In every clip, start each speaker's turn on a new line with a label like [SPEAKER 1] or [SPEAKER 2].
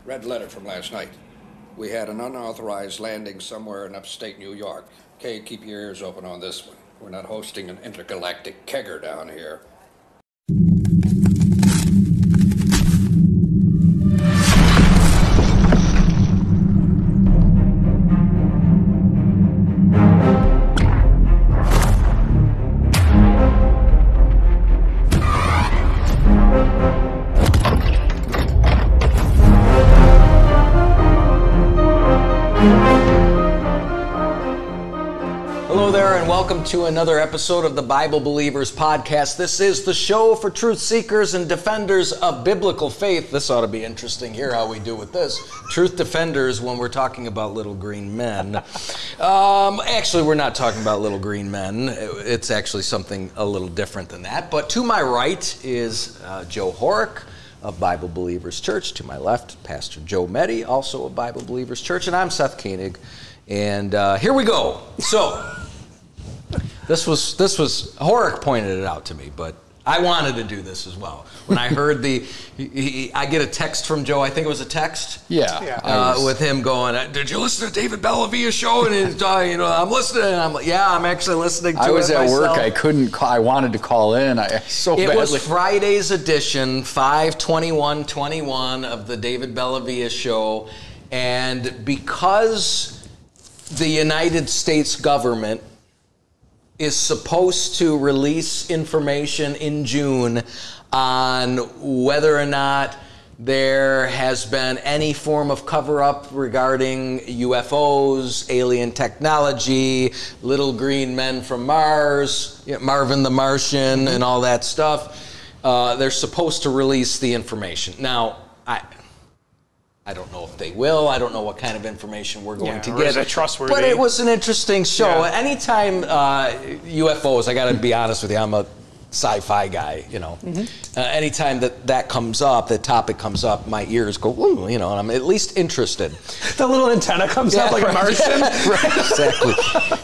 [SPEAKER 1] Red letter from last night. We had an unauthorized landing somewhere in upstate New York. Okay, keep your ears open on this one. We're not hosting an intergalactic kegger down here.
[SPEAKER 2] Welcome to another episode of the Bible Believers Podcast. This is the show for truth seekers and defenders of biblical faith. This ought to be interesting here, how we do with this. Truth defenders when we're talking about little green men. Actually, we're not talking about little green men. It's actually something a little different than that. But to my right is Joe Horrick of Bible Believers Church. To my left, Pastor Joe Meddy, also of Bible Believers Church. And I'm Seth Koenig. And here we go. So... This was Horrick pointed it out to me, but I wanted to do this as well. When I heard I get a text from Joe. I think it was a text.
[SPEAKER 3] Yeah.
[SPEAKER 2] With him going, "Did you listen to David Bellavia's show?" And he's, I'm listening. And I'm like, "Yeah, I'm actually listening to it."
[SPEAKER 3] I was at
[SPEAKER 2] myself.
[SPEAKER 3] work. I couldn't call. I wanted to call in.
[SPEAKER 2] It was Friday's edition, 5/21/21 of the David Bellavia show, and because the United States government is supposed to release information in June on whether or not there has been any form of cover-up regarding UFOs, alien technology, little green men from Mars, Marvin the Martian, and all that stuff. They're supposed to release the information. Now, I don't know if they will. I don't know what kind of information we're going to get.
[SPEAKER 4] Is it trustworthy?
[SPEAKER 2] But it was an interesting show. Yeah. Anytime UFOs, I got to be honest with you, I'm a sci-fi guy, anytime that comes up, that topic comes up, my ears go, ooh, and I'm at least interested.
[SPEAKER 4] The little antenna comes up like a Martian.
[SPEAKER 2] Right, exactly.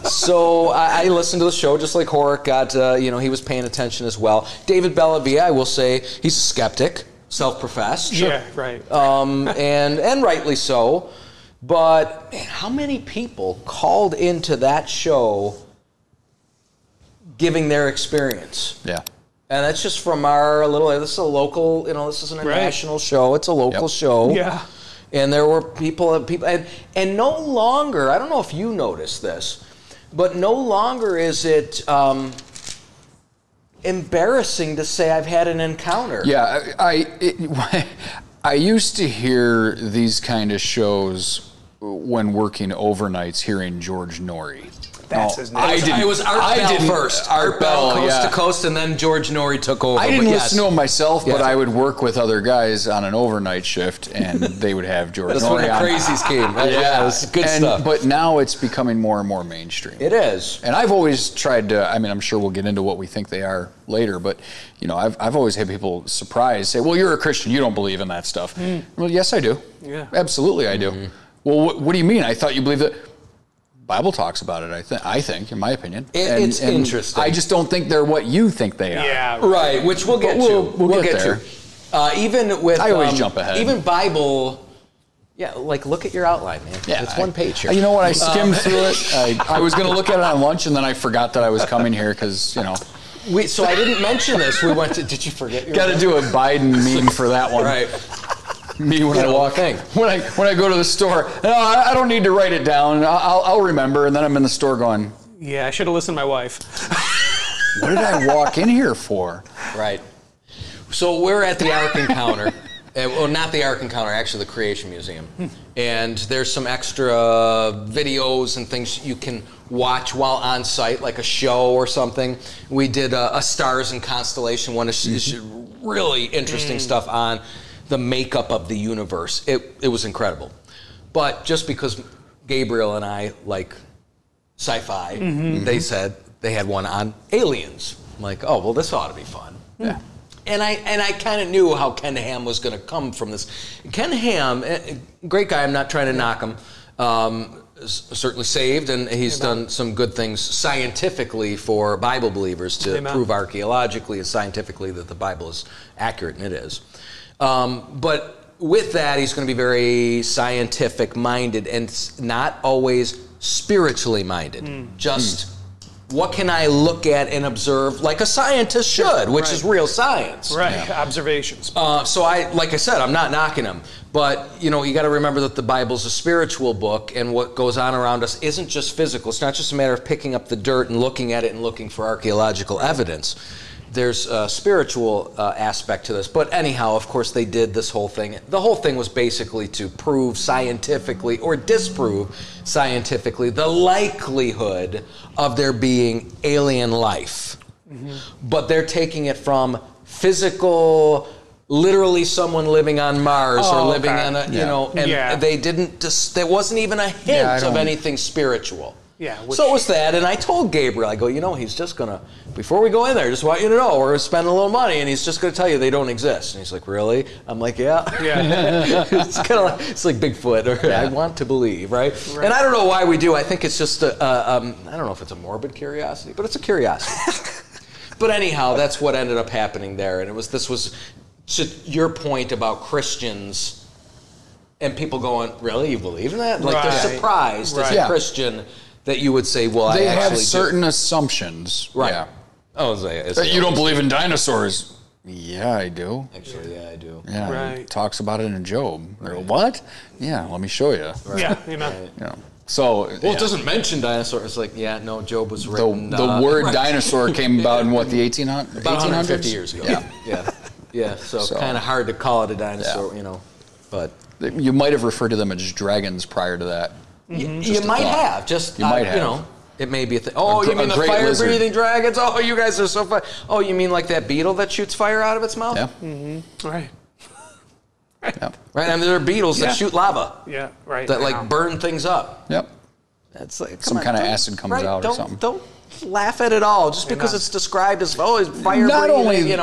[SPEAKER 2] So I listened to the show just like Horrick got, he was paying attention as well. David Bellavia, I will say, he's a skeptic. Self-professed.
[SPEAKER 4] Yeah, right.
[SPEAKER 2] And rightly so. But man, how many people called into that show giving their experience?
[SPEAKER 3] Yeah.
[SPEAKER 2] And that's just from this is a local, this isn't a national show. It's a local show.
[SPEAKER 4] Yeah.
[SPEAKER 2] And there were people, and no longer, I don't know if you noticed this, but no longer is it... embarrassing to say I've had an encounter.
[SPEAKER 3] Yeah, I used to hear these kind of shows when working overnights, hearing George Norrie.
[SPEAKER 4] That's his name.
[SPEAKER 2] It was Art Bell first. Art Bell, coast to coast, and then George Norrie took over.
[SPEAKER 3] I didn't listen to him myself, but
[SPEAKER 2] Yes.
[SPEAKER 3] I would work with other guys on an overnight shift, and they would have George
[SPEAKER 2] That's
[SPEAKER 3] Norrie
[SPEAKER 2] when the
[SPEAKER 3] on.
[SPEAKER 2] crazies came. Right? Yeah, it's good stuff.
[SPEAKER 3] But now it's becoming more and more mainstream.
[SPEAKER 2] It is.
[SPEAKER 3] And I've always tried to, I'm sure we'll get into what we think they are later, but, I've always had people surprised, say, well, you're a Christian, you don't believe in that stuff. Well, yes, I do.
[SPEAKER 4] Yeah.
[SPEAKER 3] Absolutely, I do. Well, what do you mean? I thought you believed that. Bible talks about it, I think, in my opinion.
[SPEAKER 2] It's interesting.
[SPEAKER 3] I just don't think they're what you think they are.
[SPEAKER 4] Yeah.
[SPEAKER 2] Right, which we'll get to.
[SPEAKER 3] We'll get there.
[SPEAKER 2] Even with...
[SPEAKER 3] I always jump ahead.
[SPEAKER 2] Even Bible... Yeah, look at your outline, man.
[SPEAKER 3] Yeah,
[SPEAKER 2] it's one page here.
[SPEAKER 3] You know what? I skimmed through it. I was going to look at it on lunch, and then I forgot that I was coming here because,
[SPEAKER 2] So I didn't mention this. We went to... Did you forget your...
[SPEAKER 3] Got to do a Biden meme for that one.
[SPEAKER 2] Right.
[SPEAKER 3] Me when I walk in. When I go to the store, no, I don't need to write it down. I'll remember, and then I'm in the store going,
[SPEAKER 4] yeah, I should have listened to my wife.
[SPEAKER 3] What did I walk in here for?
[SPEAKER 2] Right. So we're at the Ark Encounter. Well, not the Ark Encounter, actually the Creation Museum. And there's some extra videos and things you can watch while on site, like a show or something. We did a stars and constellation one. It's really interesting stuff on the makeup of the universe. It was incredible. But just because Gabriel and I like sci-fi, they said they had one on aliens. I'm like, oh, well, this ought to be fun.
[SPEAKER 3] Yeah.
[SPEAKER 2] And I kind of knew how Ken Ham was going to come from this. Ken Ham, great guy, I'm not trying to knock him, certainly saved, and he's done some good things scientifically for Bible believers to prove archaeologically and scientifically that the Bible is accurate, and it is. But with that, he's going to be very scientific minded and not always spiritually minded. Just what can I look at and observe like a scientist should, which is real science.
[SPEAKER 4] Right, observations.
[SPEAKER 2] So like I said, I'm not knocking him. But, you got to remember that the Bible's a spiritual book, and what goes on around us isn't just physical. It's not just a matter of picking up the dirt and looking at it and looking for archaeological evidence. There's a spiritual aspect to this. But anyhow, of course, they did this whole thing. The whole thing was basically to prove scientifically or disprove scientifically the likelihood of there being alien life. But they're taking it from physical, literally someone living on Mars or living on a, and they didn't, there wasn't even a hint of anything spiritual.
[SPEAKER 4] Yeah.
[SPEAKER 2] So it was that, and I told Gabriel, I go, he's just going to, before we go in there, just want you to know, we're spending a little money, and he's just going to tell you they don't exist. And he's like, really? I'm like, yeah. It's kind of like, it's like Bigfoot, or I want to believe, right? And I don't know why we do. I think it's just, I don't know if it's a morbid curiosity, but it's a curiosity. But anyhow, that's what ended up happening there, and this was to your point about Christians and people going, really, you believe in that? Like they're surprised as a Christian that you would say, well,
[SPEAKER 3] they
[SPEAKER 2] I actually
[SPEAKER 3] have certain assumptions.
[SPEAKER 2] Right.
[SPEAKER 3] Yeah.
[SPEAKER 2] Oh,
[SPEAKER 3] you don't believe in dinosaurs. Yeah, I do.
[SPEAKER 2] Actually, yeah, I do.
[SPEAKER 3] Yeah,
[SPEAKER 4] Right.
[SPEAKER 3] It talks about it in Job. What? Yeah, let me show you.
[SPEAKER 4] Right. Yeah, amen.
[SPEAKER 2] So, it doesn't mention dinosaurs. It's like, no, Job was written.
[SPEAKER 3] The word dinosaur came about in what, the 1800s?
[SPEAKER 2] About 150 years ago. Yeah. So kind of hard to call it a dinosaur, but
[SPEAKER 3] you might have referred to them as dragons prior to that.
[SPEAKER 2] You might have. It may be a thing. Oh, you mean the fire-breathing dragons? Oh, you guys are so fun. Oh, you mean like that beetle that shoots fire out of its mouth?
[SPEAKER 3] Yeah.
[SPEAKER 4] Right.
[SPEAKER 3] Yep.
[SPEAKER 2] Right, and there are beetles that shoot lava.
[SPEAKER 4] Yeah, right.
[SPEAKER 2] That burn things up.
[SPEAKER 3] Yep.
[SPEAKER 2] That's like
[SPEAKER 3] some kind of acid comes out or something.
[SPEAKER 2] Don't laugh at it all just because it's described as it's fire breathing.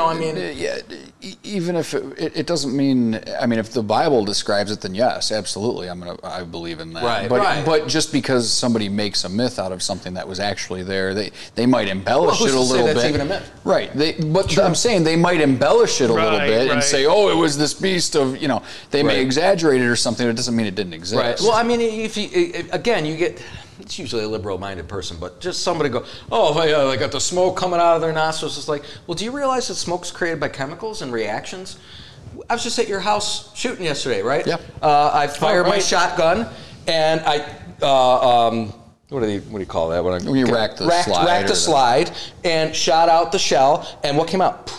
[SPEAKER 3] Even if it doesn't mean, if the Bible describes it, then yes, absolutely, I believe in that.
[SPEAKER 2] Right.
[SPEAKER 3] But just because somebody makes a myth out of something that was actually there, they might embellish it a little bit.
[SPEAKER 2] That's even a myth.
[SPEAKER 3] Right. I'm saying they might embellish it a little bit and say, oh, it was this beast of, they may exaggerate it or something. It doesn't mean it didn't exist.
[SPEAKER 2] Right. Well, if you get. It's usually a liberal-minded person, but just somebody go, they got the smoke coming out of their nostrils. It's like, well, do you realize that smoke's created by chemicals and reactions? I was just at your house shooting yesterday, right?
[SPEAKER 3] Yeah.
[SPEAKER 2] I fired my shotgun, and I, what do you call that?
[SPEAKER 3] When you racked the
[SPEAKER 2] slide and shot out the shell, and what came out?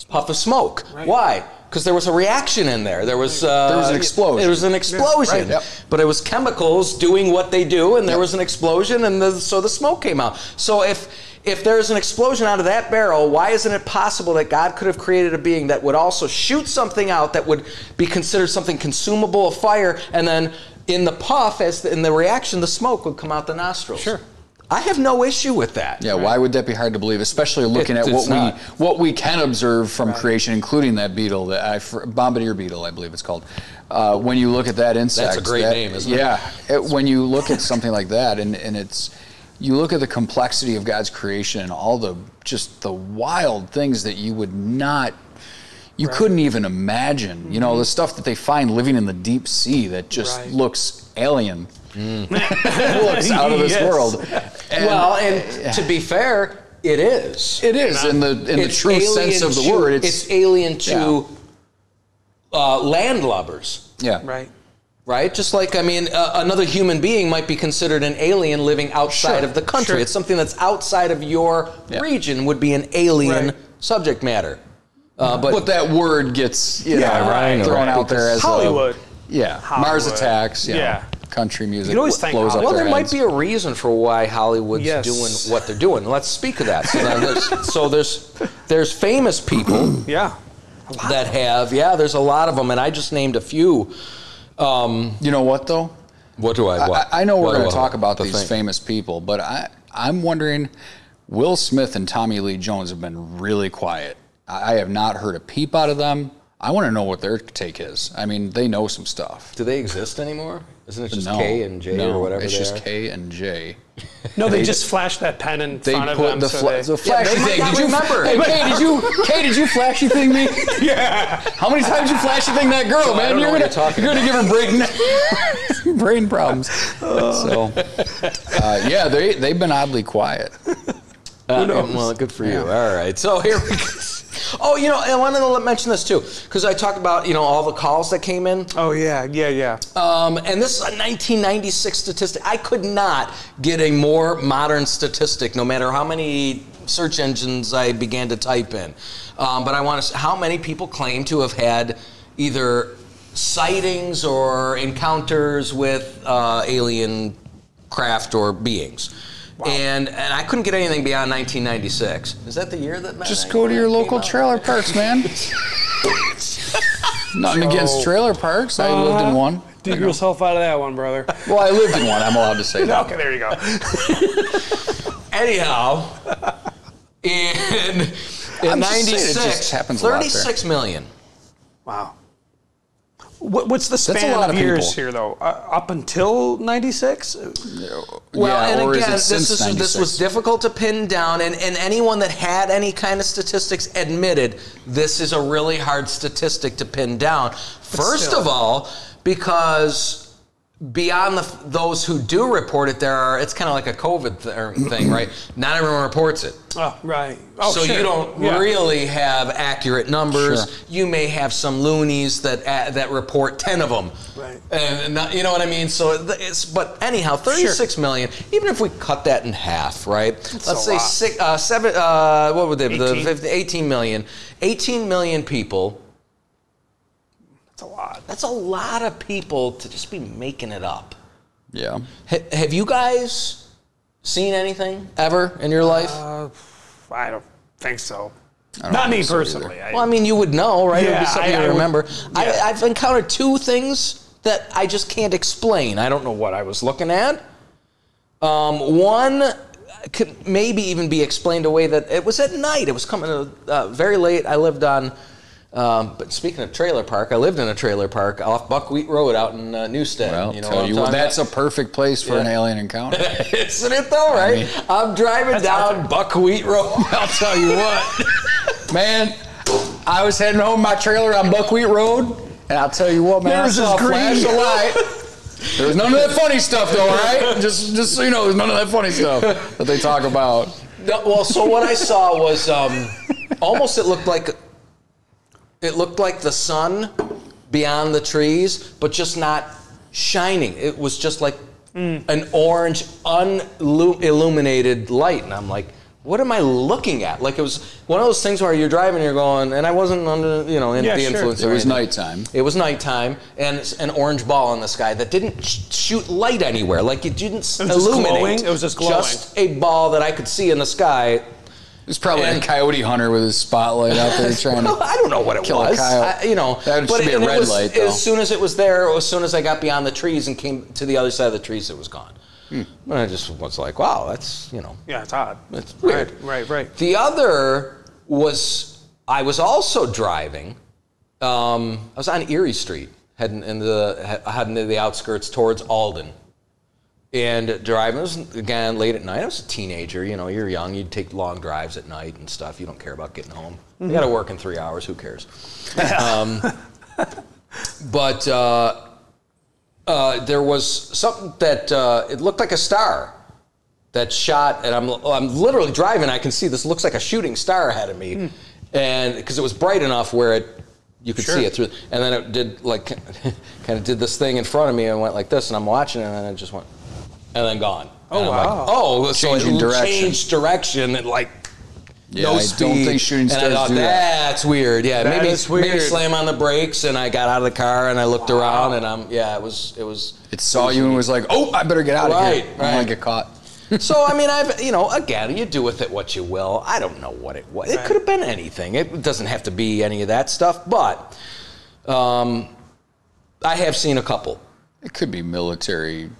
[SPEAKER 2] Puff of smoke. Right. Why? Because there was a reaction in there. There was
[SPEAKER 3] an explosion.
[SPEAKER 2] There was an explosion.
[SPEAKER 3] Yeah, right.
[SPEAKER 2] But it was chemicals doing what they do, and there was an explosion, and so the smoke came out. So if there's an explosion out of that barrel, why isn't it possible that God could have created a being that would also shoot something out that would be considered something consumable of fire, and then in the puff, in the reaction, the smoke would come out the nostrils?
[SPEAKER 4] Sure.
[SPEAKER 2] I have no issue with that.
[SPEAKER 3] Yeah, why would that be hard to believe, especially looking at what we can observe from creation, including that beetle, bombardier beetle, I believe it's called. When you look at that insect,
[SPEAKER 2] that's a great name, isn't it?
[SPEAKER 3] Yeah, when you look at something like that, and you look at the complexity of God's creation and all the wild things that you would not. You couldn't even imagine, the stuff that they find living in the deep sea that just looks alien. Looks out of this world.
[SPEAKER 2] And to be fair, it is.
[SPEAKER 3] It is in the true sense of the word.
[SPEAKER 2] It's alien to landlubbers.
[SPEAKER 3] Yeah.
[SPEAKER 2] Right? Just like, another human being might be considered an alien living outside of the country.
[SPEAKER 4] Sure.
[SPEAKER 2] It's something that's outside of your region would be an alien subject matter.
[SPEAKER 3] But that word gets thrown out there as
[SPEAKER 4] Hollywood.
[SPEAKER 3] Mars Attacks. Country music.
[SPEAKER 4] You always think
[SPEAKER 3] blows up
[SPEAKER 2] there
[SPEAKER 3] their
[SPEAKER 2] might
[SPEAKER 3] heads.
[SPEAKER 2] be a reason for why Hollywood's doing what they're doing. Let's speak of that. So there's famous people that have there's a lot of them, and I just named a few.
[SPEAKER 3] You know what though?
[SPEAKER 2] What do I?
[SPEAKER 3] I know we're going to talk about these famous people, but I'm wondering. Will Smith and Tommy Lee Jones have been really quiet. I have not heard a peep out of them. I want to know what their take is. I mean, they know some stuff.
[SPEAKER 2] Do they exist anymore? Isn't it just K and J or whatever
[SPEAKER 3] it's
[SPEAKER 2] they
[SPEAKER 3] just
[SPEAKER 2] are?
[SPEAKER 3] K and J.
[SPEAKER 4] No, they just flash that pen in
[SPEAKER 3] They
[SPEAKER 4] front of
[SPEAKER 3] put
[SPEAKER 4] them.
[SPEAKER 3] the, the flashy
[SPEAKER 2] they
[SPEAKER 3] thing.
[SPEAKER 2] might not
[SPEAKER 3] Did you
[SPEAKER 2] remember.
[SPEAKER 3] Hey, Kay, did you flashy thing me?
[SPEAKER 4] Yeah.
[SPEAKER 3] How many times you flashy thing that girl,
[SPEAKER 2] I
[SPEAKER 3] man?
[SPEAKER 2] don't know
[SPEAKER 3] You're
[SPEAKER 2] what
[SPEAKER 3] gonna,
[SPEAKER 2] you're talking
[SPEAKER 3] you're gonna give her brain problems. So, yeah, they've been oddly quiet.
[SPEAKER 2] Well, good for you. All right. So here we go. Oh, I wanted to mention this too, because I talked about, all the calls that came in.
[SPEAKER 4] Oh, yeah.
[SPEAKER 2] And this is a 1996 statistic. I could not get a more modern statistic, no matter how many search engines I began to type in. But I want to, how many people claim to have had either sightings or encounters with alien craft or beings? Wow. And I couldn't get anything beyond 1996. Is that the year that?
[SPEAKER 3] Just go to your local trailer parks, man. Nothing against trailer parks. I lived in one.
[SPEAKER 4] Dig yourself out of that one, brother.
[SPEAKER 3] Well, I lived in one. I'm allowed to say that.
[SPEAKER 4] Okay, there you go.
[SPEAKER 2] Anyhow, in
[SPEAKER 3] I'm just saying, it
[SPEAKER 2] 96,
[SPEAKER 3] just happens a lot there.
[SPEAKER 2] 36 million.
[SPEAKER 4] Wow. What's the span
[SPEAKER 3] a lot
[SPEAKER 4] of
[SPEAKER 3] of
[SPEAKER 4] years
[SPEAKER 3] people.
[SPEAKER 4] here, though? Up until 96?
[SPEAKER 2] Well,
[SPEAKER 3] yeah,
[SPEAKER 2] and
[SPEAKER 3] or
[SPEAKER 2] again,
[SPEAKER 3] is it since
[SPEAKER 2] this
[SPEAKER 3] 96?
[SPEAKER 2] was difficult to pin down, and anyone that had any kind of statistics admitted this is a really hard statistic to pin down. First
[SPEAKER 4] still.
[SPEAKER 2] of all, because beyond those who do report it, it's kind of like a COVID thing, right? Not everyone reports it.
[SPEAKER 4] Oh, right. Oh,
[SPEAKER 2] So
[SPEAKER 4] sure.
[SPEAKER 2] you don't really have accurate numbers.
[SPEAKER 3] Sure.
[SPEAKER 2] You may have some loonies that report 10 of them.
[SPEAKER 4] Right.
[SPEAKER 2] And not, you know what I mean? So but anyhow, 36 million, even if we cut that in half, right? Let's say what would they be? 18 million. 18 million people.
[SPEAKER 4] That's a lot.
[SPEAKER 2] That's a lot of people to just be making it up.
[SPEAKER 3] Yeah.
[SPEAKER 2] Have you guys seen anything ever in your life?
[SPEAKER 4] I don't think so.
[SPEAKER 3] I don't
[SPEAKER 4] Not me
[SPEAKER 3] think so
[SPEAKER 4] personally.
[SPEAKER 2] Well, I mean, you would know, right? It would be
[SPEAKER 4] Yeah,
[SPEAKER 2] something you
[SPEAKER 4] I would-
[SPEAKER 2] remember.
[SPEAKER 4] yeah.
[SPEAKER 2] I've encountered two things that I just can't explain. I don't know what I was looking at. One could maybe even be explained away that it was at night. It was coming very late. I lived on, but speaking of trailer park, I lived in a trailer park off Buckwheat Road out in Newstead.
[SPEAKER 3] Well,
[SPEAKER 2] you know
[SPEAKER 3] tell
[SPEAKER 2] what I'm
[SPEAKER 3] you what,
[SPEAKER 2] talking
[SPEAKER 3] that's
[SPEAKER 2] about?
[SPEAKER 3] a perfect place for an alien encounter.
[SPEAKER 2] Isn't it though, right? I'm driving down Buckwheat Road.
[SPEAKER 3] I'll tell you what, man. I was heading home my trailer on Buckwheat Road, and I'll tell you what, man.
[SPEAKER 4] There's
[SPEAKER 3] I saw a
[SPEAKER 4] this green-
[SPEAKER 3] flash of light. There was none of that funny stuff, though, all right? Just so you know, there's none of that funny stuff that they talk about.
[SPEAKER 2] No, well, so what I saw was almost it looked like the sun beyond the trees, but just not shining. It was just like an orange, unilluminated light, and I'm like, what am I looking at? Like it was one of those things where you're driving, and you're going, and I wasn't under, in the influence.
[SPEAKER 3] It
[SPEAKER 2] or
[SPEAKER 3] was
[SPEAKER 2] anything.
[SPEAKER 3] nighttime.
[SPEAKER 2] It was nighttime, and it's an orange ball in the sky that didn't shoot light anywhere. Like it didn't illuminate.
[SPEAKER 4] glowing? It was just glowing.
[SPEAKER 2] Just a ball that I could see in the sky.
[SPEAKER 3] There's probably
[SPEAKER 2] And-
[SPEAKER 3] a coyote hunter with his spotlight out there trying
[SPEAKER 2] Well,
[SPEAKER 3] to.
[SPEAKER 2] I don't know what it
[SPEAKER 3] kill a
[SPEAKER 2] was.
[SPEAKER 3] coyote. That should be a
[SPEAKER 2] and it
[SPEAKER 3] red
[SPEAKER 2] was,
[SPEAKER 3] light, though.
[SPEAKER 2] As soon as it was there, or as soon as I got beyond the trees and came to the other side of the trees, it was gone. And I just was like, wow, that's,
[SPEAKER 4] Yeah, it's odd.
[SPEAKER 2] it's weird.
[SPEAKER 4] Right.
[SPEAKER 2] The other was, I was also driving. I was on Erie Street, heading into the outskirts towards Alden. And driving, it was, again, late at night. I was a teenager, you're young. You'd take long drives at night and stuff. You don't care about getting home. You got to work in 3 hours. Who cares? But there was something that it looked like a star that shot, and I'm literally driving. I can see this looks like a shooting star ahead of me, and because it was bright enough where you could see it through. And then it did kind of did this thing in front of me and went like this, and I'm watching it, and then it just went, and then gone.
[SPEAKER 4] Oh,
[SPEAKER 2] and I'm
[SPEAKER 4] wow.
[SPEAKER 2] like, so
[SPEAKER 3] Changing
[SPEAKER 2] it
[SPEAKER 3] direction.
[SPEAKER 2] changed direction and
[SPEAKER 3] Yeah,
[SPEAKER 2] no
[SPEAKER 3] I
[SPEAKER 2] speed.
[SPEAKER 3] don't think shooting
[SPEAKER 2] And I
[SPEAKER 3] stars
[SPEAKER 2] thought,
[SPEAKER 3] do that.
[SPEAKER 2] that's weird. Yeah,
[SPEAKER 4] That is
[SPEAKER 2] maybe
[SPEAKER 4] weird.
[SPEAKER 2] slam on the brakes, and I got out of the car and I looked around, and it was.
[SPEAKER 3] It saw you and was like, oh, I better get out of here. I don't
[SPEAKER 2] Right.
[SPEAKER 3] want to get caught.
[SPEAKER 2] So I mean, again, you do with it what you will. I don't know what it was. It could have been anything. It doesn't have to be any of that stuff. But I have seen a couple.
[SPEAKER 3] It could be military.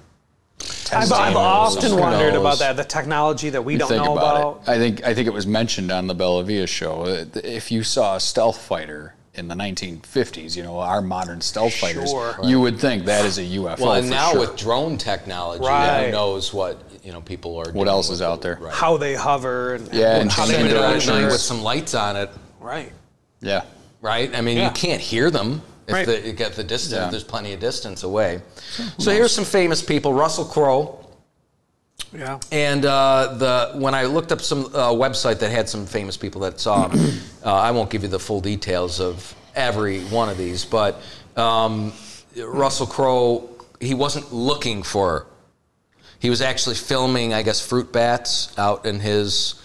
[SPEAKER 4] I've
[SPEAKER 3] testing or
[SPEAKER 4] often
[SPEAKER 3] something.
[SPEAKER 4] wondered
[SPEAKER 3] Who
[SPEAKER 4] about
[SPEAKER 3] knows?
[SPEAKER 4] that, the technology that we don't
[SPEAKER 3] Think
[SPEAKER 4] know about.
[SPEAKER 3] it. I think it was mentioned on the Bella Via show that if you saw a stealth fighter in the 1950s, our modern stealth fighters,
[SPEAKER 4] Sure.
[SPEAKER 3] you would think that is a UFO.
[SPEAKER 2] Well, and
[SPEAKER 3] for
[SPEAKER 2] now
[SPEAKER 3] sure.
[SPEAKER 2] with drone technology,
[SPEAKER 4] Right.
[SPEAKER 2] who knows what people are doing.
[SPEAKER 3] What else
[SPEAKER 2] with
[SPEAKER 3] is out
[SPEAKER 2] it.
[SPEAKER 3] there?
[SPEAKER 2] Right.
[SPEAKER 4] How they hover and
[SPEAKER 3] And
[SPEAKER 4] how they
[SPEAKER 3] changing
[SPEAKER 2] Send it out at
[SPEAKER 3] directions.
[SPEAKER 2] night with some lights on it,
[SPEAKER 4] Right.
[SPEAKER 3] Yeah.
[SPEAKER 2] right? I mean,
[SPEAKER 4] Yeah.
[SPEAKER 2] you can't hear them if
[SPEAKER 4] Right.
[SPEAKER 2] you get the distance.
[SPEAKER 3] Yeah.
[SPEAKER 2] There's plenty of distance away. So here's some famous people. Russell Crowe.
[SPEAKER 4] Yeah.
[SPEAKER 2] And when I looked up some website that had some famous people that saw him, I won't give you the full details of every one of these, but Russell Crowe, he wasn't looking for. He was actually filming, I guess, fruit bats out in his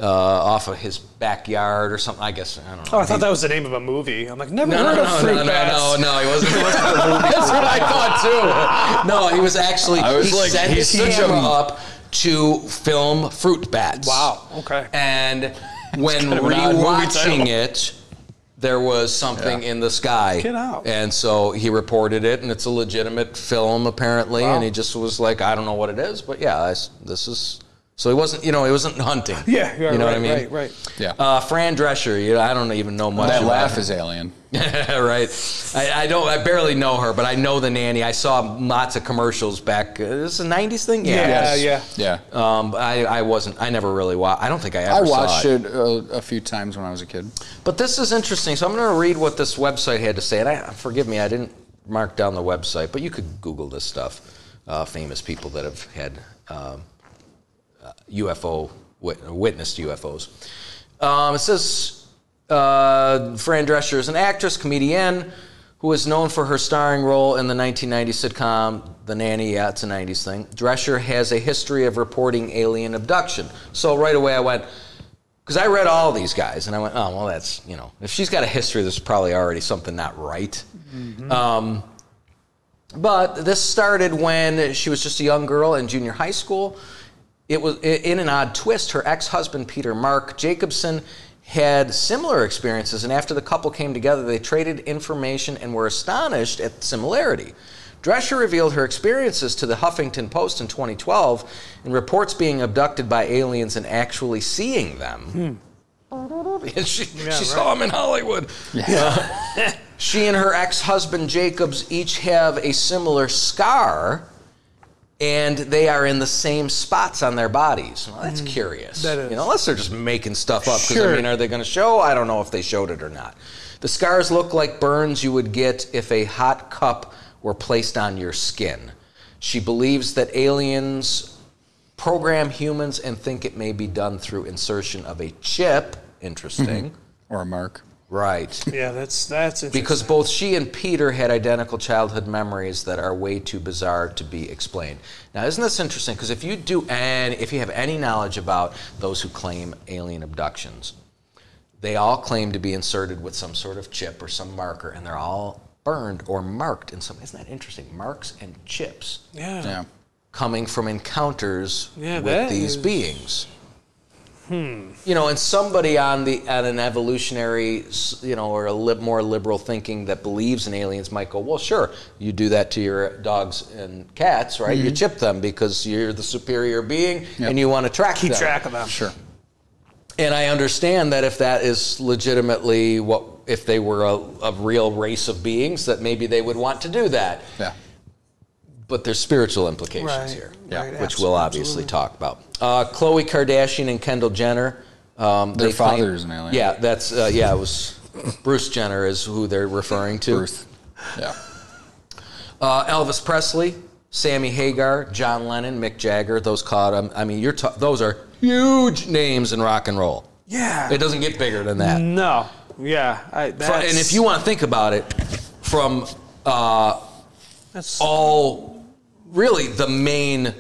[SPEAKER 2] off of his backyard or something. I guess I don't know.
[SPEAKER 4] Oh, I thought that was the name of a movie. I'm like, never
[SPEAKER 2] No,
[SPEAKER 4] heard
[SPEAKER 2] no,
[SPEAKER 4] of
[SPEAKER 2] no,
[SPEAKER 4] fruit
[SPEAKER 2] no,
[SPEAKER 4] bats.
[SPEAKER 2] no, he wasn't. That's what I thought too. No, he was actually.
[SPEAKER 3] I was
[SPEAKER 2] he
[SPEAKER 3] like,
[SPEAKER 2] set his
[SPEAKER 3] he's such
[SPEAKER 2] camera
[SPEAKER 3] a-
[SPEAKER 2] up to film fruit bats.
[SPEAKER 4] Wow. Okay.
[SPEAKER 2] And when
[SPEAKER 3] kind of an odd movie
[SPEAKER 2] rewatching
[SPEAKER 3] title.
[SPEAKER 2] it, there was something in the sky.
[SPEAKER 4] Get out.
[SPEAKER 2] And so he reported it, and it's a legitimate film apparently.
[SPEAKER 4] Wow.
[SPEAKER 2] And he just was like, I don't know what it is, but yeah, this is. So he wasn't, he wasn't hunting.
[SPEAKER 4] Yeah.
[SPEAKER 2] You know what I mean?
[SPEAKER 4] Right.
[SPEAKER 3] Yeah.
[SPEAKER 2] Fran Drescher, I don't even know much
[SPEAKER 3] That
[SPEAKER 2] about
[SPEAKER 3] laugh
[SPEAKER 2] her.
[SPEAKER 3] is alien.
[SPEAKER 2] Right. I barely know her, but I know the nanny. I saw lots of commercials back. Is this a 90s thing?
[SPEAKER 4] Yeah.
[SPEAKER 3] Yes.
[SPEAKER 4] Yeah.
[SPEAKER 3] Yeah.
[SPEAKER 2] I never really watched. I don't think I ever
[SPEAKER 3] I
[SPEAKER 2] saw
[SPEAKER 3] watched it a few times when I was a kid.
[SPEAKER 2] But this is interesting. So I'm going to read what this website had to say. And forgive me, I didn't mark down the website, but you could Google this stuff. Famous people that have had witnessed UFOs. It says Fran Drescher is an actress, comedian, who is known for her starring role in the 1990s sitcom The Nanny. Yeah, it's a 90s thing. Drescher has a history of reporting alien abduction. So right away I went, because I read all these guys, and I went, oh, well, that's, if she's got a history, there's probably already something not right. Mm-hmm. But this started when she was just a young girl in junior high school. It was, in an odd twist, her ex-husband, Peter Mark Jacobson, had similar experiences, and after the couple came together, they traded information and were astonished at the similarity. Drescher revealed her experiences to the Huffington Post in 2012 and reports being abducted by aliens and actually seeing them. She saw them in Hollywood. Yeah. She and her ex-husband Jacobs each have a similar scar, and they are in the same spots on their bodies. Well, that's curious.
[SPEAKER 4] That is.
[SPEAKER 2] Unless they're just making stuff up. Because,
[SPEAKER 4] Sure.
[SPEAKER 2] are they going to show? I don't know if they showed it or not. The scars look like burns you would get if a hot cup were placed on your skin. She believes that aliens program humans and think it may be done through insertion of a chip. Interesting.
[SPEAKER 3] Or a mark.
[SPEAKER 2] Right.
[SPEAKER 4] Yeah, that's interesting.
[SPEAKER 2] Because both she and Peter had identical childhood memories that are way too bizarre to be explained. Now, isn't this interesting? Because if you have any knowledge about those who claim alien abductions, they all claim to be inserted with some sort of chip or some marker, and they're all burned or marked in some. Isn't that interesting? Marks and chips
[SPEAKER 4] Yeah.
[SPEAKER 2] coming from encounters
[SPEAKER 4] Yeah,
[SPEAKER 2] with
[SPEAKER 4] that
[SPEAKER 2] these
[SPEAKER 4] is-
[SPEAKER 2] beings. And somebody on an evolutionary, or more liberal thinking that believes in aliens might go, well, sure, you do that to your dogs and cats, right? You chip them because you're the superior being and you want to
[SPEAKER 4] Keep
[SPEAKER 2] them.
[SPEAKER 4] track of them.
[SPEAKER 3] Sure.
[SPEAKER 2] And I understand that if that is legitimately if they were a real race of beings, that maybe they would want to do that.
[SPEAKER 3] Yeah.
[SPEAKER 2] But there's spiritual implications
[SPEAKER 4] Right,
[SPEAKER 2] here,
[SPEAKER 4] right,
[SPEAKER 2] which we'll obviously talk about. Khloe Kardashian and Kendall Jenner.
[SPEAKER 3] Their father is an alien.
[SPEAKER 2] Yeah, that's it was Bruce Jenner is who they're referring to.
[SPEAKER 3] Bruce. Yeah.
[SPEAKER 2] Elvis Presley, Sammy Hagar, John Lennon, Mick Jagger. Those caught him. I mean, those are huge names in rock and roll.
[SPEAKER 4] Yeah.
[SPEAKER 2] It doesn't get bigger than that.
[SPEAKER 4] No. Yeah.
[SPEAKER 2] And if you want to think about it, from
[SPEAKER 4] that's
[SPEAKER 2] all really the main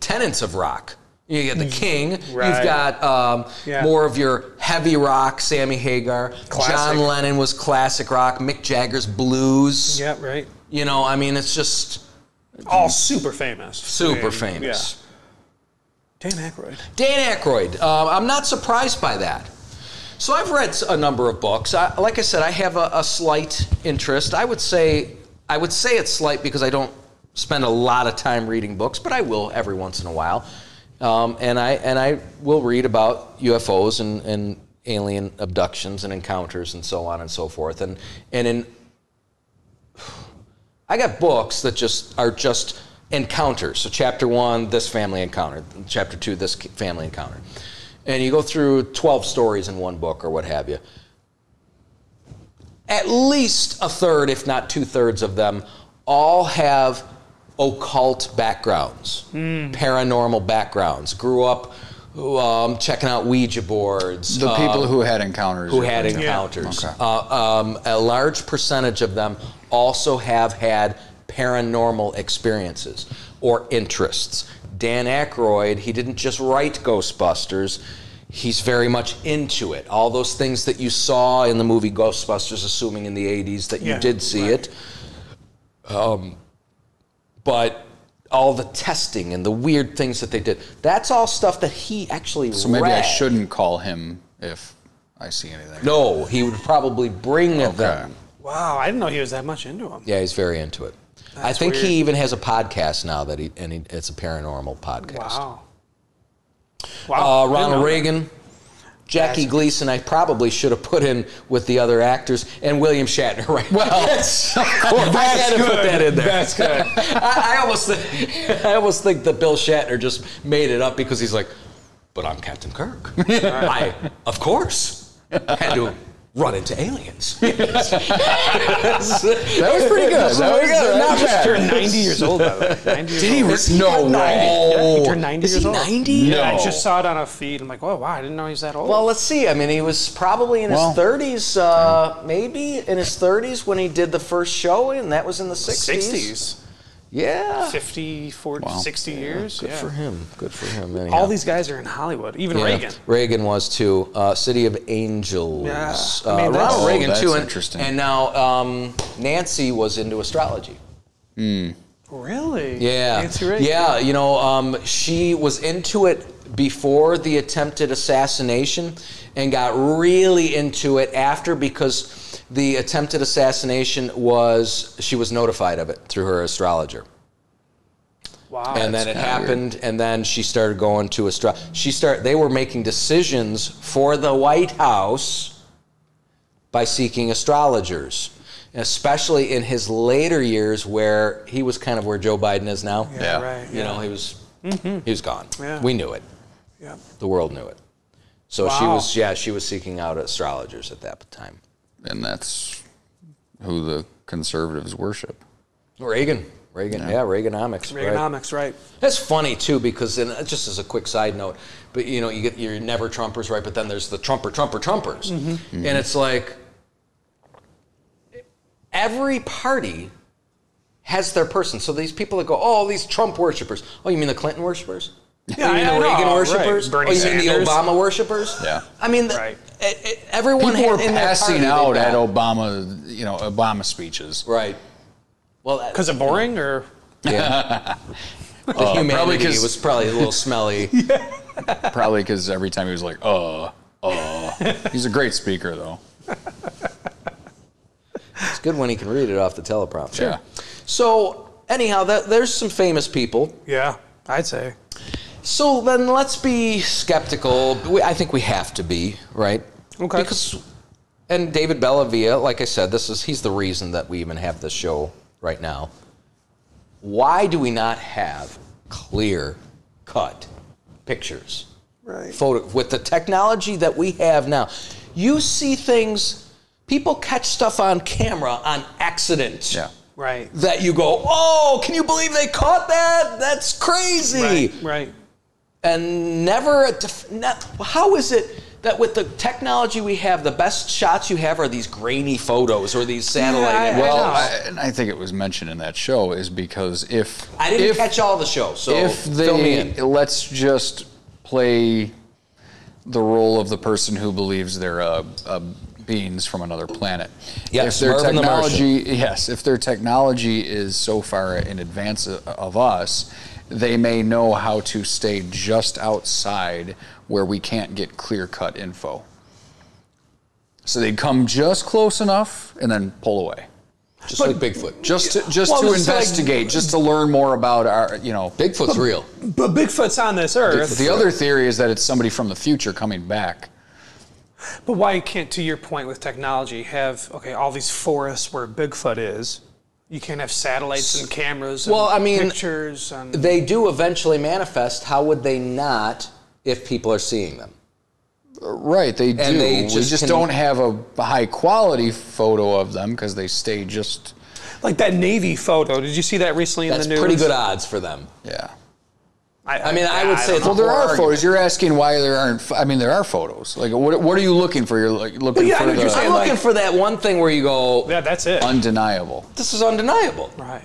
[SPEAKER 2] tenets of rock. You get the King.
[SPEAKER 4] Right.
[SPEAKER 2] You've got more of your heavy rock, Sammy Hagar.
[SPEAKER 4] Classic.
[SPEAKER 2] John Lennon was classic rock. Mick Jagger's blues.
[SPEAKER 4] Yeah, right.
[SPEAKER 2] I mean, it's just
[SPEAKER 4] All super famous.
[SPEAKER 2] super famous.
[SPEAKER 4] Yeah. Dan Aykroyd.
[SPEAKER 2] Dan Aykroyd. I'm not surprised by that. So I've read a number of books. Like I said, I have a slight interest. I would say it's slight because I don't spend a lot of time reading books, but I will every once in a while. And I will read about UFOs and alien abductions and encounters and so on and so forth. And I got books that are just encounters. So chapter 1, this family encounter. Chapter 2, this family encounter. And you go through 12 stories in one book or what have you. At least a third, if not 2/3 of them, all have occult backgrounds, paranormal backgrounds, grew up checking out Ouija boards.
[SPEAKER 3] The people who had encounters.
[SPEAKER 2] Okay. A large percentage of them also have had paranormal experiences or interests. Dan Aykroyd, he didn't just write Ghostbusters, he's very much into it. All those things that you saw in the movie Ghostbusters, assuming in the 80s that you did see it. But all the testing and the weird things that they did, that's all stuff that he actually
[SPEAKER 3] So maybe I shouldn't call him if I see anything.
[SPEAKER 2] No, he would probably bring them.
[SPEAKER 4] Wow, I didn't know he was that much into them.
[SPEAKER 2] Yeah, he's very into it. I think he even has a podcast now it's a paranormal podcast.
[SPEAKER 4] Wow.
[SPEAKER 2] Ronald Reagan, Jackie Gleason, I probably should have put in with the other actors, and William Shatner, right? Well, I had to put that in there.
[SPEAKER 4] That's good.
[SPEAKER 2] I almost think that Bill Shatner just made it up because he's like, but I'm Captain Kirk. I, of course, had to run into aliens.
[SPEAKER 3] That was pretty good. That was good.
[SPEAKER 4] Not bad. Turned 90 years old, by the way. 90 years
[SPEAKER 2] Did he?
[SPEAKER 4] old.
[SPEAKER 2] No way.
[SPEAKER 4] Yeah, he turned 90 years old.
[SPEAKER 2] 90?
[SPEAKER 4] Yeah,
[SPEAKER 3] No.
[SPEAKER 4] I just saw it on a feed. I'm like, oh, wow, I didn't know he was that old.
[SPEAKER 2] Well, let's see. I mean, he was probably in his 30s, maybe in his 30s when he did the first show, and that was in the 60s.
[SPEAKER 4] 60s.
[SPEAKER 2] Yeah.
[SPEAKER 4] 50, 40, 60 years.
[SPEAKER 2] Good for him. Good for him. Anyhow.
[SPEAKER 4] All these guys are in Hollywood. Even Reagan.
[SPEAKER 2] Reagan was too. City of Angels.
[SPEAKER 4] Yeah. I mean,
[SPEAKER 2] Ronald Reagan
[SPEAKER 3] that's
[SPEAKER 2] too.
[SPEAKER 3] interesting.
[SPEAKER 2] And now Nancy was into astrology.
[SPEAKER 4] Really?
[SPEAKER 2] Yeah.
[SPEAKER 4] Nancy Reagan?
[SPEAKER 2] Yeah. You know, she was into it before the attempted assassination, and got really into it after, because the attempted assassination she was notified of it through her astrologer.
[SPEAKER 4] Wow.
[SPEAKER 2] And then it happened, and then she started going to they were making decisions for the White House by seeking astrologers, especially in his later years, where he was kind of where Joe Biden is now.
[SPEAKER 4] Yeah, right.
[SPEAKER 2] You know, he was gone.
[SPEAKER 4] Yeah.
[SPEAKER 2] We knew it.
[SPEAKER 4] Yeah.
[SPEAKER 2] The world knew it. So she was seeking out astrologers at that time.
[SPEAKER 3] And that's who the conservatives worship.
[SPEAKER 2] Reagan, Reaganomics.
[SPEAKER 4] Reaganomics, right.
[SPEAKER 2] That's funny too, because just as a quick side note, but you know, you get your never Trumpers, right? But then there's the Trumpers, and it's like every party has their person. So these people that go, oh, these Trump worshipers. Oh, you mean the Clinton worshipers?
[SPEAKER 4] Yeah,
[SPEAKER 2] you mean the Reagan worshipers?
[SPEAKER 4] Right.
[SPEAKER 2] Oh, you mean the Obama worshipers?
[SPEAKER 3] Yeah.
[SPEAKER 2] I mean,
[SPEAKER 4] Right.
[SPEAKER 2] Everyone
[SPEAKER 3] People were
[SPEAKER 2] in their
[SPEAKER 3] passing
[SPEAKER 2] party,
[SPEAKER 3] out
[SPEAKER 2] they've
[SPEAKER 3] at
[SPEAKER 2] got-
[SPEAKER 3] Obama speeches.
[SPEAKER 2] Right. Well,
[SPEAKER 4] Because of boring, or?
[SPEAKER 2] yeah. The humanity was probably a little smelly.
[SPEAKER 3] Probably because every time he was like, He's a great speaker, though.
[SPEAKER 2] It's good when he can read it off the teleprompter.
[SPEAKER 3] Yeah.
[SPEAKER 2] So, anyhow, there's some famous people.
[SPEAKER 4] Yeah, I'd say.
[SPEAKER 2] So then let's be skeptical. I think we have to be, right?
[SPEAKER 4] Okay.
[SPEAKER 2] And David Bellavia, like I said, he's the reason that we even have this show right now. Why do we not have clear-cut pictures?
[SPEAKER 4] Right.
[SPEAKER 2] With the technology that we have now. You see things, people catch stuff on camera on accident.
[SPEAKER 3] Yeah.
[SPEAKER 4] Right.
[SPEAKER 2] That you go, oh, can you believe they caught that? That's crazy.
[SPEAKER 4] Right.
[SPEAKER 2] And how is it that with the technology we have, the best shots you have are these grainy photos or these satellite images?
[SPEAKER 3] Well, I think it was mentioned in that show is because
[SPEAKER 2] I didn't catch all the show, so fill me in.
[SPEAKER 3] Let's just play the role of the person who believes they're beings from another planet.
[SPEAKER 2] Yes,
[SPEAKER 3] if their
[SPEAKER 2] Mervyn the
[SPEAKER 3] technology, if their technology is so far in advance of us, they may know how to stay just outside where we can't get clear-cut info. So they'd come just close enough and then pull away.
[SPEAKER 2] Just like Bigfoot.
[SPEAKER 3] Just to investigate, just to learn more about our,
[SPEAKER 2] Bigfoot's real.
[SPEAKER 4] But Bigfoot's on this earth.
[SPEAKER 3] The other theory is that it's somebody from the future coming back.
[SPEAKER 4] But why can't, to your point with technology, have, all these forests where Bigfoot is? You can't have satellites and cameras and pictures. And
[SPEAKER 2] they do eventually manifest. How would they not if people are seeing them?
[SPEAKER 3] Right, they do.
[SPEAKER 2] And
[SPEAKER 3] we just don't have a high quality photo of them because they stay just...
[SPEAKER 4] Like that Navy photo. Did you see that recently in the news?
[SPEAKER 2] That's pretty good odds for them.
[SPEAKER 3] Yeah.
[SPEAKER 2] I would say it's
[SPEAKER 3] well, there are photos. You're asking why there aren't. I mean, there are photos. Like, what are you looking for? You're looking for
[SPEAKER 2] I'm looking for that one thing where you go,
[SPEAKER 4] yeah, that's it.
[SPEAKER 3] Undeniable.
[SPEAKER 2] This is undeniable.
[SPEAKER 4] Right.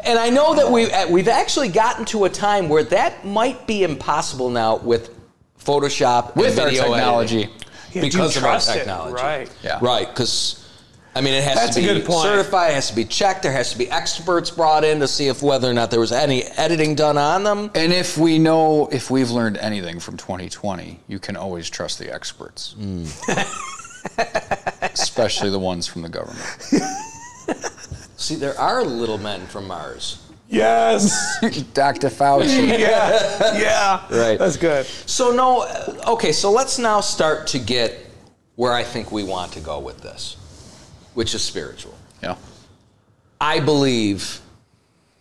[SPEAKER 2] And I know that we've actually gotten to a time where that might be impossible now with Photoshop
[SPEAKER 3] with
[SPEAKER 2] and
[SPEAKER 3] our
[SPEAKER 2] video
[SPEAKER 3] technology.
[SPEAKER 2] editing, because of our technology.
[SPEAKER 4] Right.
[SPEAKER 3] Yeah.
[SPEAKER 2] Right. Because it has
[SPEAKER 4] That's
[SPEAKER 2] to
[SPEAKER 4] a
[SPEAKER 2] be
[SPEAKER 4] good point.
[SPEAKER 2] certified, it has to be checked, there has to be experts brought in to see if whether or not there was any editing done on them.
[SPEAKER 3] And if we've learned anything from 2020, you can always trust the experts. Especially the ones from the government.
[SPEAKER 2] See, there are little men from Mars.
[SPEAKER 4] Yes.
[SPEAKER 3] Dr. Fauci.
[SPEAKER 4] Yeah.
[SPEAKER 2] Right.
[SPEAKER 4] That's good.
[SPEAKER 2] So so let's now start to get where I think we want to go with this, which is spiritual.
[SPEAKER 3] Yeah.
[SPEAKER 2] I believe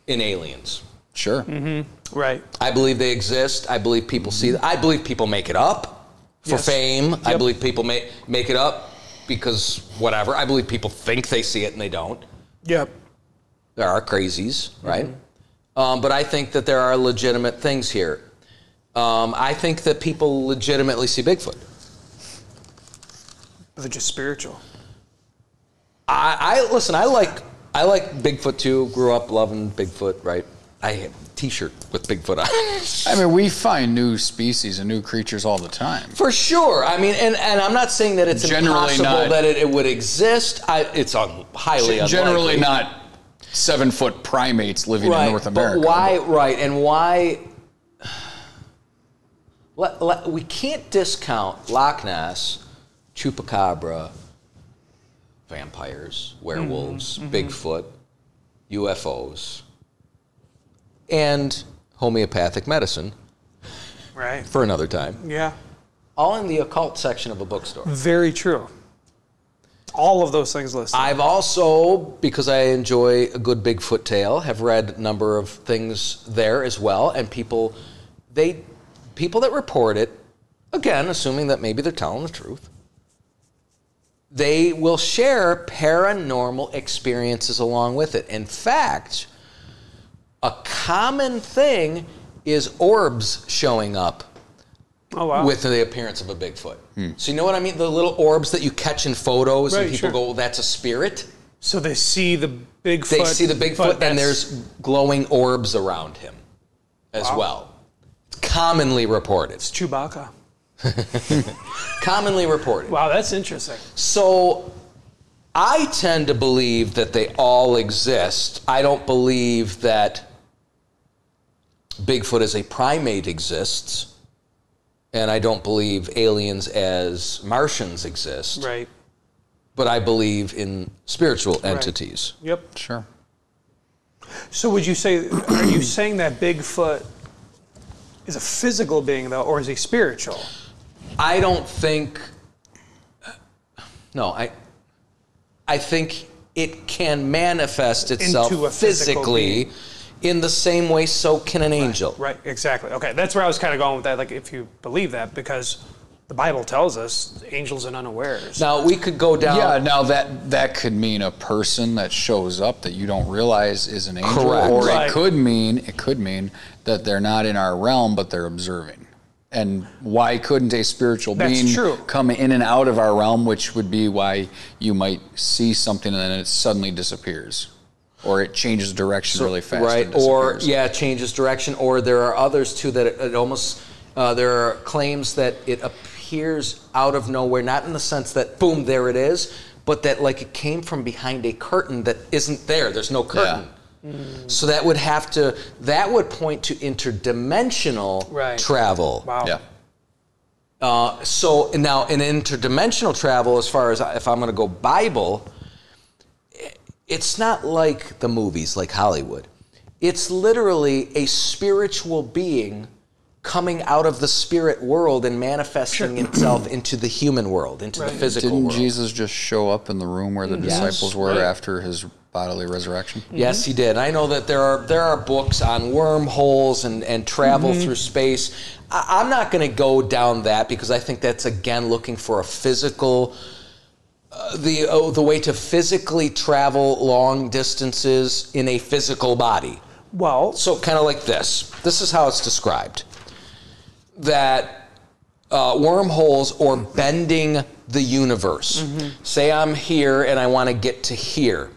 [SPEAKER 2] in aliens.
[SPEAKER 3] Sure.
[SPEAKER 4] Mm-hmm. Right.
[SPEAKER 2] I believe they exist. I believe people see I believe people make it up for fame.
[SPEAKER 4] Yep.
[SPEAKER 2] I believe people make it up because whatever. I believe people think they see it and they don't.
[SPEAKER 4] Yep.
[SPEAKER 2] There are crazies, right? But I think that there are legitimate things here. I think that people legitimately see Bigfoot.
[SPEAKER 4] But they're just spiritual.
[SPEAKER 2] Listen, I like Bigfoot too. Grew up loving Bigfoot, right? I have a t-shirt with Bigfoot on it.
[SPEAKER 3] I mean, we find new species and new creatures all the time.
[SPEAKER 2] For sure. I mean, and I'm not saying that it's
[SPEAKER 3] Generally
[SPEAKER 2] impossible
[SPEAKER 3] not.
[SPEAKER 2] that it would exist. It's highly unlikely.
[SPEAKER 3] Generally not 7-foot primates living in North America.
[SPEAKER 2] But why, right, and why... we can't discount Loch Ness, Chupacabra, vampires, werewolves, Bigfoot, UFOs, and homeopathic medicine.
[SPEAKER 4] Right.
[SPEAKER 2] For another time.
[SPEAKER 4] Yeah.
[SPEAKER 2] All in the occult section of a bookstore.
[SPEAKER 4] Very true. All of those things listed.
[SPEAKER 2] I've also, because I enjoy a good Bigfoot tale, have read a number of things there as well, and people that report it, again, assuming that maybe they're telling the truth, they will share paranormal experiences along with it. In fact, a common thing is orbs showing up with the appearance of a Bigfoot. So you know what I mean? The little orbs that you catch in photos and people go, well, that's a spirit.
[SPEAKER 4] So they see the Bigfoot.
[SPEAKER 2] They see the Bigfoot and there's glowing orbs around him as well. It's commonly reported.
[SPEAKER 4] It's Chewbacca.
[SPEAKER 2] Commonly reported.
[SPEAKER 4] Wow, that's interesting.
[SPEAKER 2] So I tend to believe that they all exist. I don't believe that Bigfoot as a primate exists. And I don't believe aliens as Martians exist.
[SPEAKER 4] Right.
[SPEAKER 2] But I believe in spiritual entities.
[SPEAKER 4] Yep.
[SPEAKER 3] Sure.
[SPEAKER 4] So are you saying that Bigfoot is a physical being, though, or is he spiritual?
[SPEAKER 2] I don't think... No, I think it can manifest itself
[SPEAKER 4] into a
[SPEAKER 2] physically in the same way so can an angel.
[SPEAKER 4] Right, exactly. Okay, that's where I was kind of going with that, like if you believe that, because the Bible tells us angels are unawares.
[SPEAKER 2] Now, we could go down...
[SPEAKER 3] Yeah, now that could mean a person that shows up that you don't realize is an angel.
[SPEAKER 2] Correct.
[SPEAKER 3] Or
[SPEAKER 4] Right.
[SPEAKER 3] it could mean that they're not in our realm, but they're observing. And why couldn't a spiritual being come in and out of our realm, which would be why you might see something and then it suddenly disappears. Or it changes direction really fast.
[SPEAKER 2] Right,
[SPEAKER 3] and
[SPEAKER 2] or,
[SPEAKER 3] disappears.
[SPEAKER 2] yeah, it changes direction. Or there are others, too, that it almost... there are claims that it appears out of nowhere, not in the sense that, boom, there it is, but that, like, it came from behind a curtain that isn't there. There's no curtain. Yeah. So that would point to interdimensional travel.
[SPEAKER 4] Wow.
[SPEAKER 3] Yeah.
[SPEAKER 2] So now in interdimensional travel, as far as if I'm going to go Bible, it's not like the movies, like Hollywood. It's literally a spiritual being coming out of the spirit world and manifesting itself into the human world, into the physical
[SPEAKER 3] Didn't
[SPEAKER 2] world.
[SPEAKER 3] Jesus just show up in the room where the disciples were after his bodily resurrection?
[SPEAKER 2] Yes, he did. I know that there are books on wormholes and travel through space. I'm not going to go down that because I think that's, again, looking for a physical... the way to physically travel long distances in a physical body.
[SPEAKER 4] Well...
[SPEAKER 2] So kind of like this. This is how it's described. That wormholes or bending the universe. Say I'm here and I want to get to here.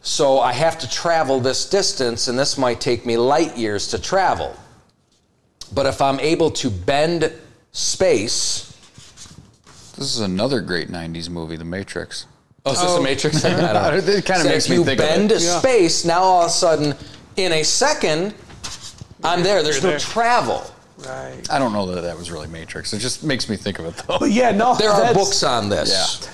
[SPEAKER 2] So I have to travel this distance, and this might take me light years to travel. But if I'm able to bend space...
[SPEAKER 3] This is another great 90s movie, The Matrix.
[SPEAKER 2] Oh, is this a Matrix thing? I don't know.
[SPEAKER 3] It kind of makes me think of it.
[SPEAKER 2] If you bend space, now all of a sudden, in a second, I'm there. There's no travel.
[SPEAKER 4] Right.
[SPEAKER 3] I don't know that was really Matrix. It just makes me think of it, though.
[SPEAKER 4] But yeah, no.
[SPEAKER 2] There are books on this.
[SPEAKER 3] Yeah.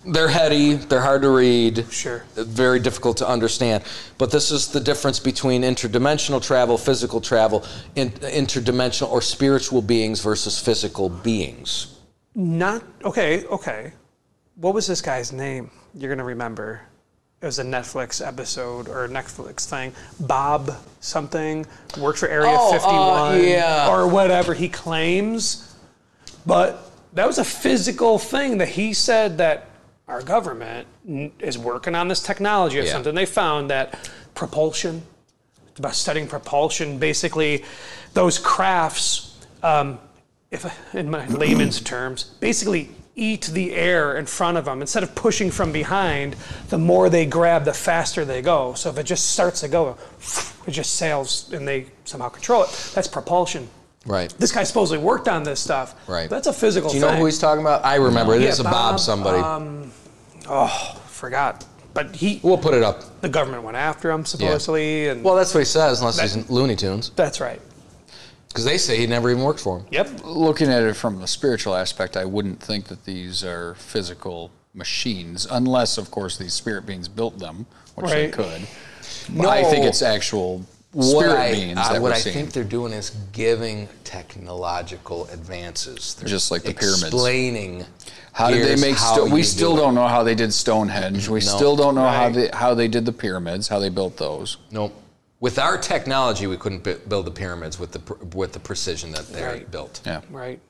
[SPEAKER 2] They're heady. They're hard to read.
[SPEAKER 4] Sure.
[SPEAKER 2] Very difficult to understand. But this is the difference between interdimensional travel, physical travel, interdimensional or spiritual beings versus physical beings.
[SPEAKER 4] Okay. What was this guy's name? You're going to remember. It was a Netflix episode or a Netflix thing. Bob something, worked for Area 51 or whatever he claims. But that was a physical thing that he said that our government is working on this technology or something. They found that propulsion, it's about studying propulsion, basically those crafts, if in my layman's terms, basically eat the air in front of them. Instead of pushing from behind, the more they grab, the faster they go. So if it just starts to go, it just sails and they somehow control it. That's propulsion.
[SPEAKER 2] Right.
[SPEAKER 4] This guy supposedly worked on this stuff.
[SPEAKER 2] Right.
[SPEAKER 4] That's a physical thing.
[SPEAKER 2] Do you know who he's talking about? I remember. It is a Bob somebody.
[SPEAKER 4] Forgot. But
[SPEAKER 2] We'll put it up.
[SPEAKER 4] the government went after him, supposedly. And
[SPEAKER 2] Well, that's what he says, unless he's in Looney Tunes.
[SPEAKER 4] that's right.
[SPEAKER 2] Because they say he never even worked for him.
[SPEAKER 4] Yep.
[SPEAKER 3] Looking at it from the spiritual aspect, I wouldn't think that these are physical machines, unless, of course, these spirit beings built them, which they could.
[SPEAKER 2] No.
[SPEAKER 3] I think it's actual spirit beings that
[SPEAKER 2] what
[SPEAKER 3] we're
[SPEAKER 2] I
[SPEAKER 3] seeing.
[SPEAKER 2] think they're doing is giving technological advances. They're
[SPEAKER 3] Just like the pyramids.
[SPEAKER 2] Explaining.
[SPEAKER 3] How did they make stone? We still
[SPEAKER 2] do it.
[SPEAKER 3] don't know how they did Stonehenge. We still don't know
[SPEAKER 4] Right.
[SPEAKER 3] how they did the pyramids, how they built those.
[SPEAKER 2] Nope. With our technology, we couldn't build the pyramids with the precision that they built.
[SPEAKER 3] Yeah.
[SPEAKER 4] Right.